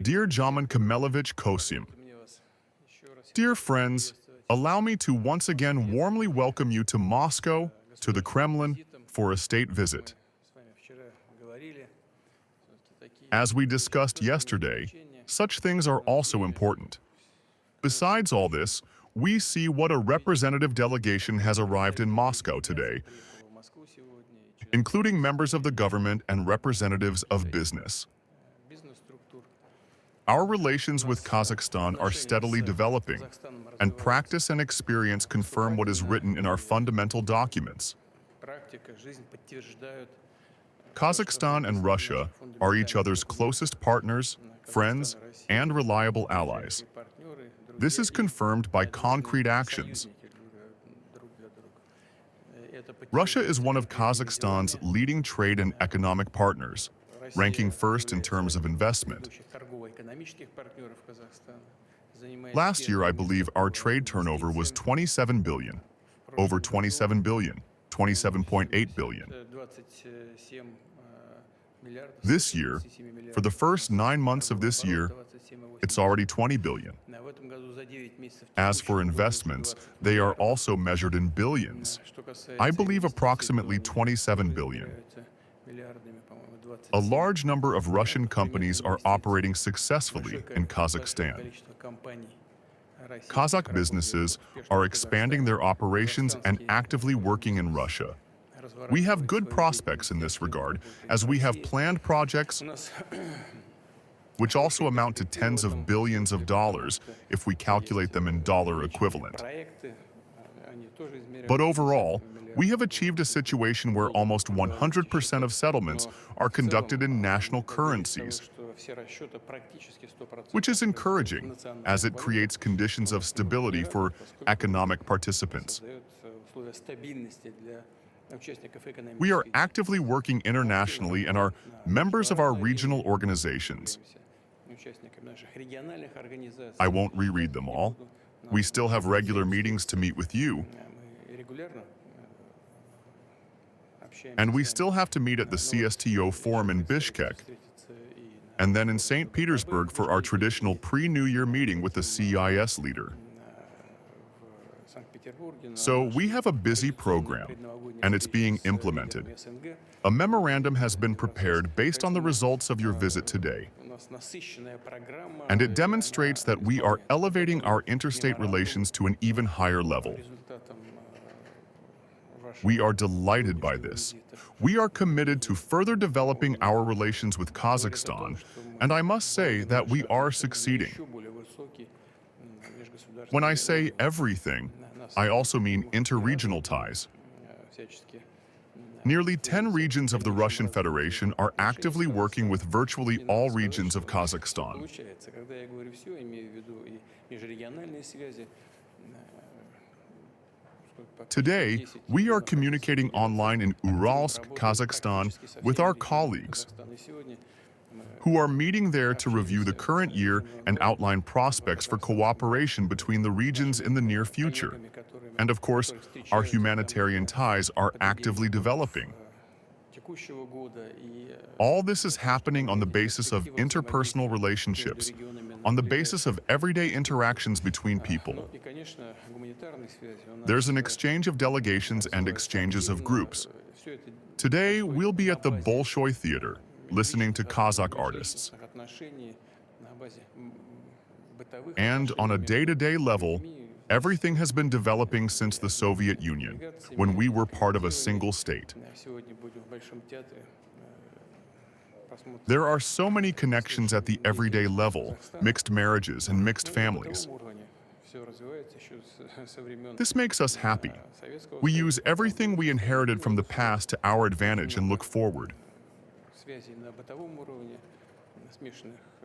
Dear Jaman Kamelovich Kosim, dear friends, allow me to once again warmly welcome you to Moscow, to the Kremlin, for a state visit. As we discussed yesterday, such things are also important. Besides all this, we see what a representative delegation has arrived in Moscow today, including members of the government and representatives of business. Our relations with Kazakhstan are steadily developing, and practice and experience confirm what is written in our fundamental documents. Kazakhstan and Russia are each other's closest partners, friends, and reliable allies. This is confirmed by concrete actions. Russia is one of Kazakhstan's leading trade and economic partners, ranking first in terms of investment. Last year, I believe our trade turnover was 27 billion, over 27 billion, 27.8 billion. This year, for the first 9 months of this year, it's already 20 billion. As for investments, they are also measured in billions. I believe approximately 27 billion. A large number of Russian companies are operating successfully in Kazakhstan. Kazakh businesses are expanding their operations and actively working in Russia. We have good prospects in this regard, as we have planned projects which also amount to tens of billions of dollars if we calculate them in dollar equivalent. But overall, we have achieved a situation where almost 100% of settlements are conducted in national currencies, which is encouraging, as it creates conditions of stability for economic participants. We are actively working internationally and are members of our regional organizations. I won't reread them all. We still have regular meetings to meet with you. And we still have to meet at the CSTO forum in Bishkek, and then in St. Petersburg for our traditional pre-New Year meeting with the CIS leader. So we have a busy program, and it's being implemented. A memorandum has been prepared based on the results of your visit today. And it demonstrates that we are elevating our interstate relations to an even higher level. We are delighted by this. We are committed to further developing our relations with Kazakhstan, and I must say that we are succeeding. When I say everything, I also mean interregional ties. Nearly 10 regions of the Russian Federation are actively working with virtually all regions of Kazakhstan. Today, we are communicating online in Uralsk, Kazakhstan, with our colleagues, who are meeting there to review the current year and outline prospects for cooperation between the regions in the near future. And of course, our humanitarian ties are actively developing. All this is happening on the basis of interpersonal relationships, on the basis of everyday interactions between people. There's an exchange of delegations and exchanges of groups. Today, we'll be at the Bolshoi Theater, listening to Kazakh artists. And on a day-to-day level, everything has been developing since the Soviet Union, when we were part of a single state. There are so many connections at the everyday level, mixed marriages and mixed families. This makes us happy. We use everything we inherited from the past to our advantage and look forward.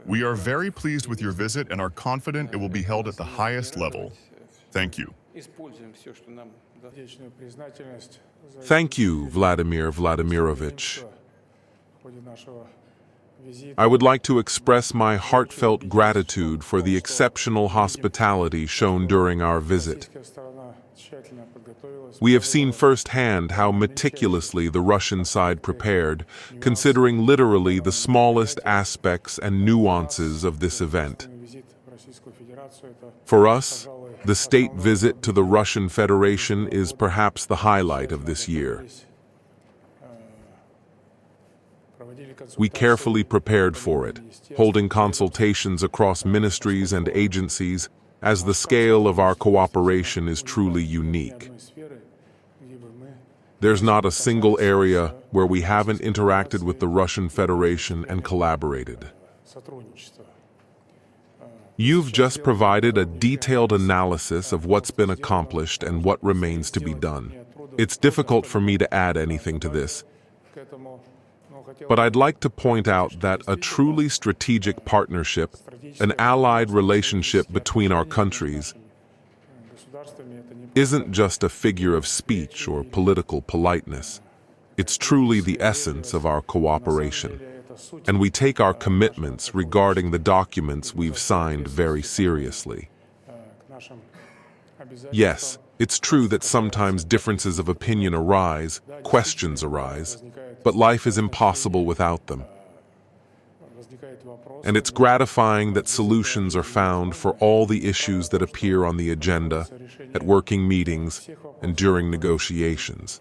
We are very pleased with your visit and are confident it will be held at the highest level. Thank you. Thank you, Vladimir Vladimirovich. I would like to express my heartfelt gratitude for the exceptional hospitality shown during our visit. We have seen firsthand how meticulously the Russian side prepared, considering literally the smallest aspects and nuances of this event. For us, the state visit to the Russian Federation is perhaps the highlight of this year. We carefully prepared for it, holding consultations across ministries and agencies, as the scale of our cooperation is truly unique. There's not a single area where we haven't interacted with the Russian Federation and collaborated. You've just provided a detailed analysis of what's been accomplished and what remains to be done. It's difficult for me to add anything to this, but I'd like to point out that a truly strategic partnership, an allied relationship between our countries, isn't just a figure of speech or political politeness. It's truly the essence of our cooperation, and we take our commitments regarding the documents we've signed very seriously. Yes, it's true that sometimes differences of opinion arise, questions arise, but life is impossible without them. And it's gratifying that solutions are found for all the issues that appear on the agenda, at working meetings, and during negotiations.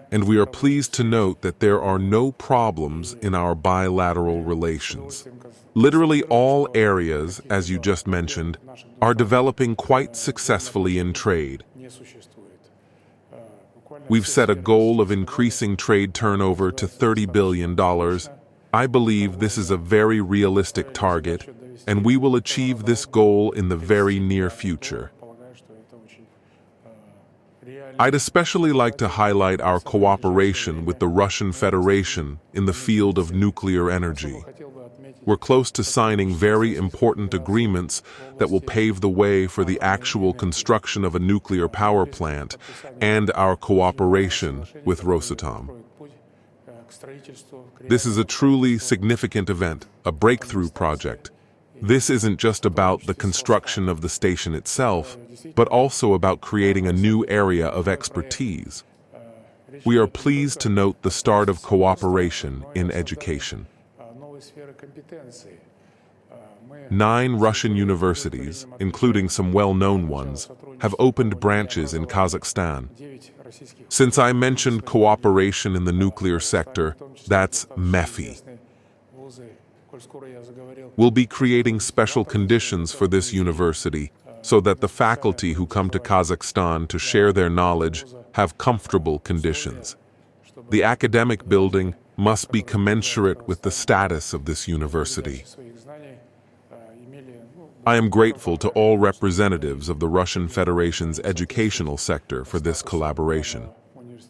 And we are pleased to note that there are no problems in our bilateral relations. Literally all areas, as you just mentioned, are developing quite successfully in trade. We've set a goal of increasing trade turnover to $30 billion. I believe this is a very realistic target, and we will achieve this goal in the very near future. I'd especially like to highlight our cooperation with the Russian Federation in the field of nuclear energy. We're close to signing very important agreements that will pave the way for the actual construction of a nuclear power plant and our cooperation with Rosatom. This is a truly significant event, a breakthrough project. This isn't just about the construction of the station itself, but also about creating a new area of expertise. We are pleased to note the start of cooperation in education. 9 Russian universities, including some well-known ones, have opened branches in Kazakhstan. Since I mentioned cooperation in the nuclear sector, that's MEFI. We'll be creating special conditions for this university so that the faculty who come to Kazakhstan to share their knowledge have comfortable conditions. The academic building must be commensurate with the status of this university. I am grateful to all representatives of the Russian Federation's educational sector for this collaboration.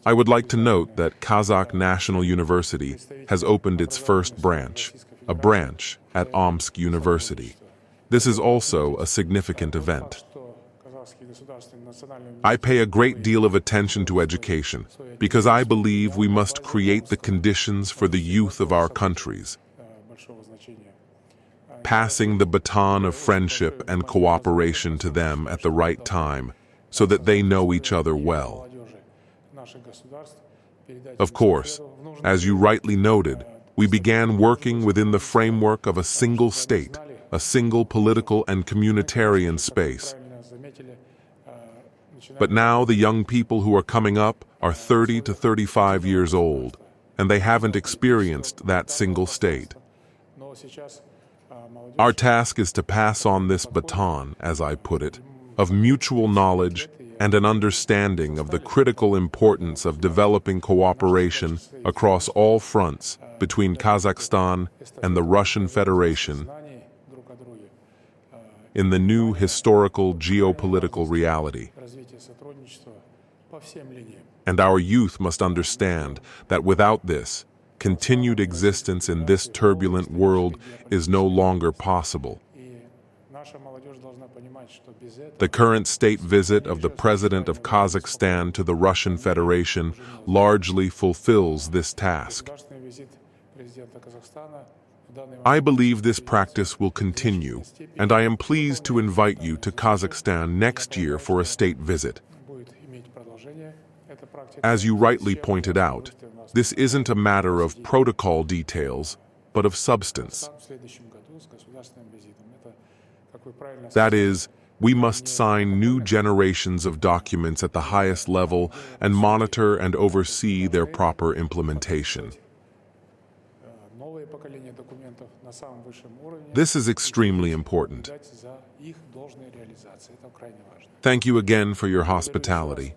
I would like to note that Kazakh National University has opened its first branch, a branch at Omsk University. This is also a significant event. I pay a great deal of attention to education because I believe we must create the conditions for the youth of our countries, passing the baton of friendship and cooperation to them at the right time so that they know each other well. Of course, as you rightly noted, we began working within the framework of a single state, a single political and communitarian space. But now the young people who are coming up are 30 to 35 years old, and they haven't experienced that single state. Our task is to pass on this baton, as I put it, of mutual knowledge and an understanding of the critical importance of developing cooperation across all fronts between Kazakhstan and the Russian Federation in the new historical geopolitical reality. And our youth must understand that without this, continued existence in this turbulent world is no longer possible. The current state visit of the President of Kazakhstan to the Russian Federation largely fulfills this task. I believe this practice will continue, and I am pleased to invite you to Kazakhstan next year for a state visit. As you rightly pointed out, this isn't a matter of protocol details, but of substance. That is, we must sign new generations of documents at the highest level and monitor and oversee their proper implementation. This is extremely important. Thank you again for your hospitality.